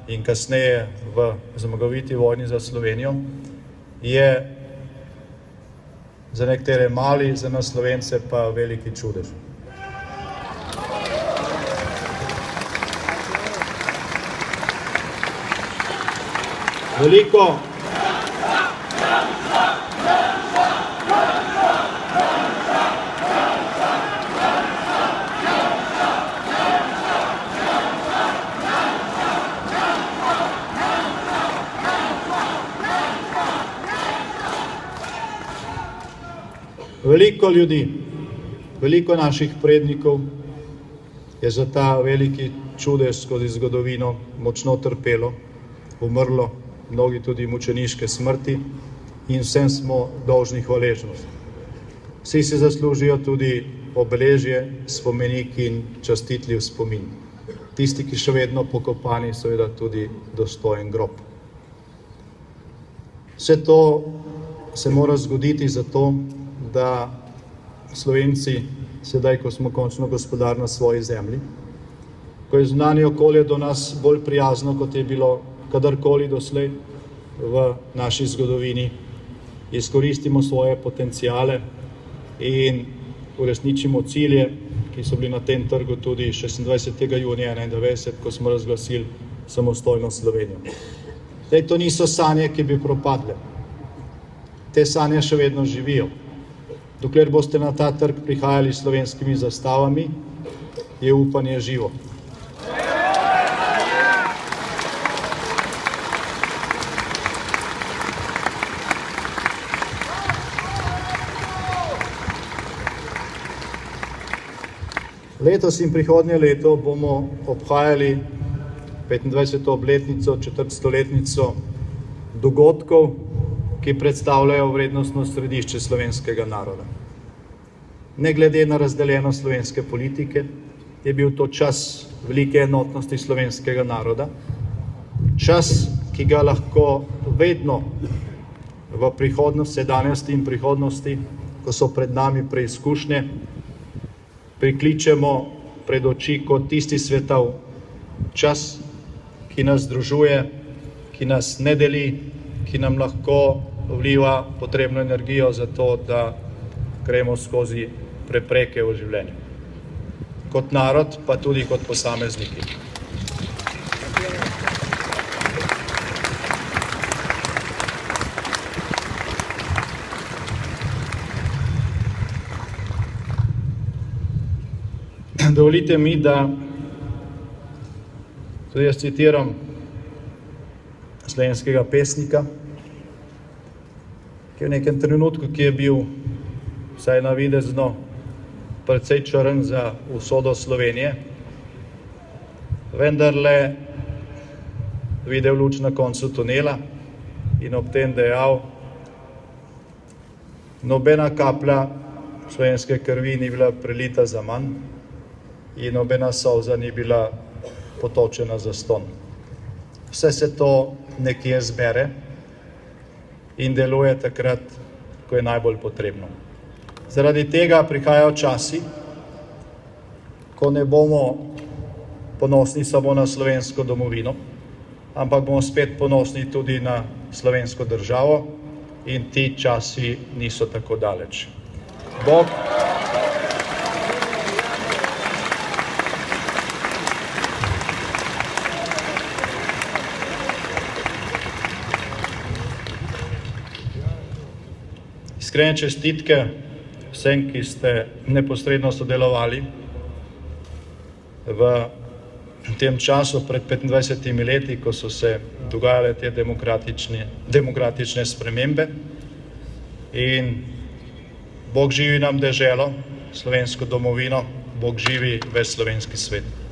in kasneje v zmagoviti vojni za Slovenijo, je za nekatere mali, za nas Slovence pa veliki čudež. Veliko ljudi, veliko naših prednikov je za ta veliki čudež skozi zgodovino močno trpelo, umrlo, mnogi tudi mučeniške smrti in vsem smo dolžni hvaležnost. Vsi si zaslužijo tudi obeležje, spomenik in častitljiv spomin. Tisti, ki še vedno pokopani, seveda tudi dostojen grob. Vse to se mora zgoditi zato, da Slovenci, sedaj, ko smo končno gospodar na svoji zemlji, ko je zunanje okolje do nas bolj prijazno, kot je bilo kadarkoli doslej v naši zgodovini, izkoristimo svoje potencijale in uresničimo cilje, ki so bili na tem trgu tudi 26. junija 1991, ko smo razglasili samostojno Slovenijo. Zdaj, to niso sanje, ki bi propadle. Te sanje še vedno živijo. Dokler boste na ta trg prihajali s slovenskimi zastavami, je upanje živo. Letos in prihodnje leto bomo obhajali 25. obletnico, 400-letnico dogodkov, ki predstavljajo vrednostno središče slovenskega naroda. Ne glede na razdeljenost slovenske politike, je bil to čas velike enotnosti slovenskega naroda, čas, ki ga lahko vedno v prihodnosti, sedanjosti in prihodnosti, ko so pred nami preizkušnje, prikličemo pred oči kot tisti svetov čas, ki nas združuje, ki nas ne deli, ki nam lahko vliva potrebno energijo za to, da gremo skozi prepreke v življenju. Kot narod, pa tudi kot posamezniki. Dovolite mi, da tudi jaz citiram slovenskega pesnika, ki v nekem trenutku, ki je bil vsaj navidezno precej črn za usodo Slovenije, vendarle videl luč na koncu tunela in ob tem dejal: nobena kaplja slovenske krvi ni bila prelita za manj in nobena solza ni bila potočena za ston. Vse se to nekje zbere in deluje takrat, ko je najbolj potrebno. Zaradi tega prihajajo časi, ko ne bomo ponosni samo na slovensko domovino, ampak bomo spet ponosni tudi na slovensko državo in ti časi niso tako daleč. Bog iskrene čestitke vsem, ki ste neposredno sodelovali v tem času pred 25 leti, ko so se dogajale te demokratične spremembe. In Bog živi nam deželo, slovensko domovino, Bog živi ves slovenski svet.